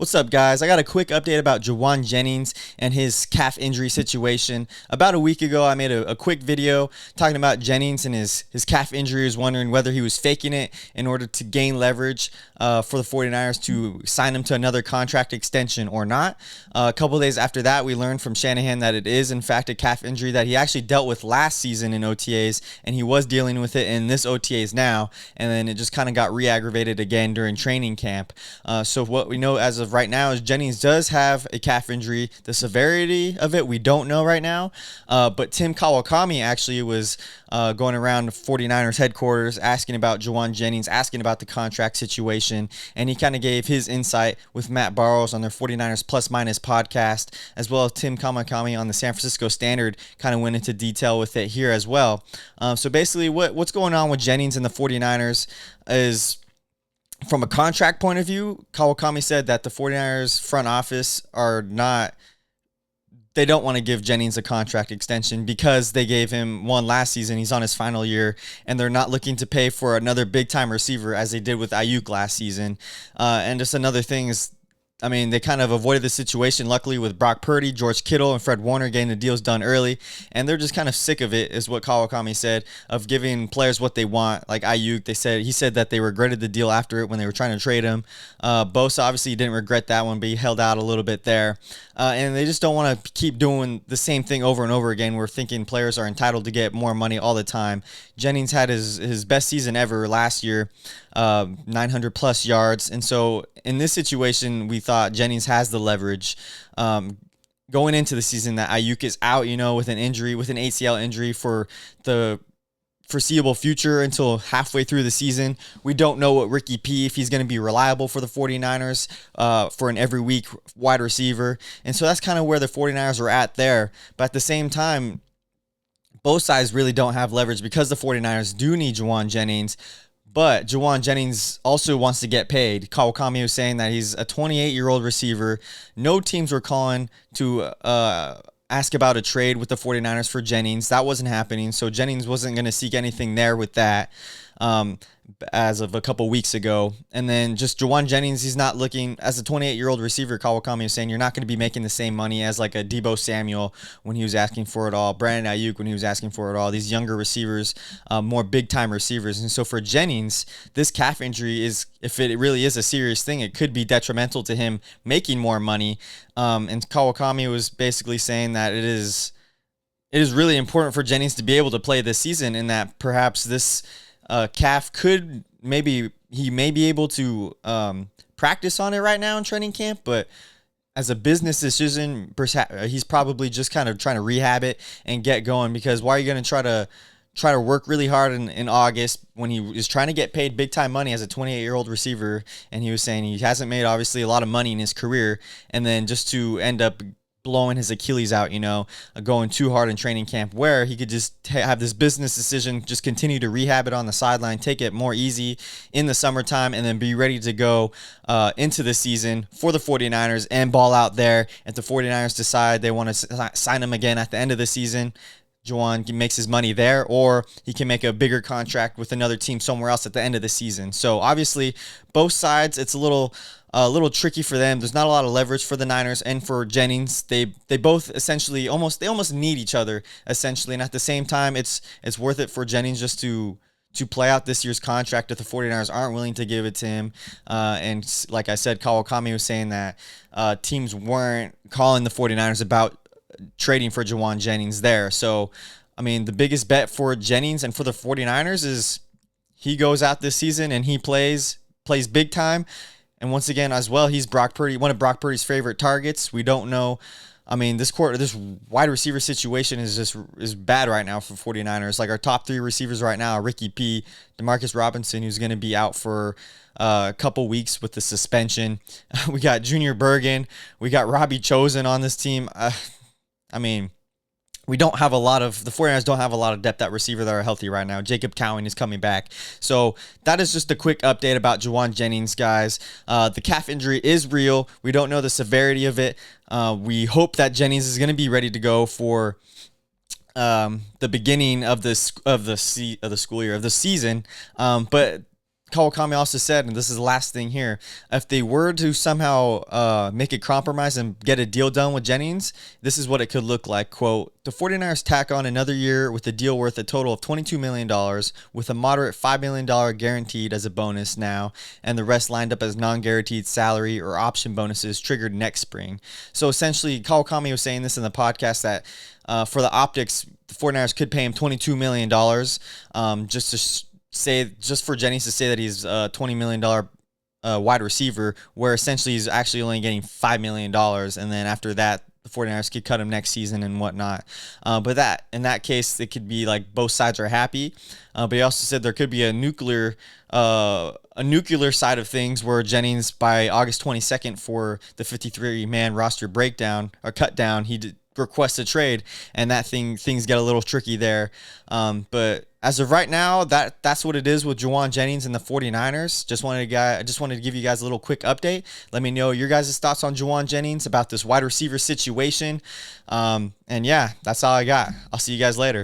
What's up, guys? I got a quick update about Jauan Jennings and his calf injury situation. About a week ago, I made a quick video talking about Jennings and his calf injury. I was wondering whether he was faking it in order to gain leverage for the 49ers to sign him to another contract extension or not. A couple days after that, we learned from Shanahan that it is, in fact, a calf injury that he actually dealt with last season in OTAs, and he was dealing with it in this OTAs now, and then it just kind of got re-aggravated again during training camp. So what we know as of right now is Jennings does have a calf injury. The severity of it, we don't know right now. But Tim Kawakami actually was going around the 49ers headquarters asking about Jauan Jennings, asking about the contract situation. And he kind of gave his insight with Matt Barrows on their 49ers Plus Minus podcast, as well as Tim Kawakami on the San Francisco Standard kind of went into detail with it here as well. So basically what's going on with Jennings and the 49ers is, from a contract point of view, Kawakami said that the 49ers front office they don't want to give Jennings a contract extension because they gave him one last season. He's on his final year, and they're not looking to pay for another big-time receiver as they did with Ayuk last season. And just another thing is, they kind of avoided the situation, luckily, with Brock Purdy, George Kittle, and Fred Warner getting the deals done early. And they're just kind of sick of it, is what Kawakami said, of giving players what they want. Like Ayuk, he said that they regretted the deal after it when they were trying to trade him. Bosa obviously didn't regret that one, but he held out a little bit there. And they just don't want to keep doing the same thing over and over again. We're thinking players are entitled to get more money all the time. Jennings had his best season ever last year, 900 plus yards. And so in this situation, we thought Jennings has the leverage going into the season that Ayuk is out, with an injury, with an ACL injury for the foreseeable future until halfway through the season. We don't know what Ricky P, if he's going to be reliable for the 49ers for an every week wide receiver. And so that's kind of where the 49ers are at there. But at the same time, both sides really don't have leverage because the 49ers do need Jauan Jennings. But Jauan Jennings also wants to get paid. Kawakami was saying that he's a 28-year-old receiver. No teams were calling to ask about a trade with the 49ers for Jennings. That wasn't happening, so Jennings wasn't going to seek anything there with that as of a couple weeks ago. And then just Jauan Jennings, he's not looking, as a 28-year-old receiver, Kawakami is saying you're not going to be making the same money as like a Deebo Samuel when he was asking for it all, Brandon Ayuk when he was asking for it all, these younger receivers, more big-time receivers. And so for Jennings, this calf injury is, if it really is a serious thing, it could be detrimental to him making more money. And Kawakami was basically saying that it is really important for Jennings to be able to play this season, and that perhaps this calf he may be able to practice on it right now in training camp, but as a business decision, he's probably just kind of trying to rehab it and get going, because why are you going to try to work really hard in August when he is trying to get paid big time money as a 28-year-old receiver? And he was saying he hasn't made obviously a lot of money in his career, and then just to end up blowing his Achilles out, going too hard in training camp, where he could just have this business decision, just continue to rehab it on the sideline, take it more easy in the summertime, and then be ready to go into the season for the 49ers and ball out there. If the 49ers decide they want to sign him again at the end of the season, Jauan makes his money there, or he can make a bigger contract with another team somewhere else at the end of the season. So obviously, both sides, it's a little tricky for them. There's not a lot of leverage for the Niners and for Jennings. They both essentially almost need each other essentially, and at the same time, it's worth it for Jennings just to play out this year's contract if the 49ers aren't willing to give it to him. And like I said, Kawakami was saying that teams weren't calling the 49ers about trading for Jauan Jennings there. So, the biggest bet for Jennings and for the 49ers is he goes out this season and he plays big time. And once again, as well, he's one of Brock Purdy's favorite targets. We don't know. This wide receiver situation is bad right now for 49ers. Like, our top three receivers right now are Ricky P, Demarcus Robinson, who's going to be out for a couple weeks with the suspension. We got Junior Bergen. We got Robbie Chosen on this team. The 49ers don't have a lot of depth at receiver that are healthy right now. Jacob Cowing is coming back. So that is just a quick update about Jauan Jennings, guys. The calf injury is real. We don't know the severity of it. We hope that Jennings is going to be ready to go for the beginning of the school year, of the season. But Kawakami also said, and this is the last thing here, if they were to somehow make a compromise and get a deal done with Jennings, this is what it could look like. Quote, the 49ers tack on another year with a deal worth a total of $22 million with a moderate $5 million guaranteed as a bonus now, and the rest lined up as non-guaranteed salary or option bonuses triggered next spring. So essentially, Kawakami was saying this in the podcast that for the optics, the 49ers could pay him $22 million just to say, just for Jennings to say that he's a $20 million wide receiver, where essentially he's actually only getting $5 million. And then after that, the 49ers could cut him next season and whatnot. But that in that case, it could be like both sides are happy. But he also said there could be a nuclear side of things where Jennings by August 22nd for the 53-man roster breakdown or cut down, he did request a trade, and things get a little tricky there. But as of right now, that's what it is with Jauan Jennings and the 49ers. Just wanted to give you guys a little quick update. Let me know your guys' thoughts on Jauan Jennings, about this wide receiver situation. And yeah, that's all I got. I'll see you guys later.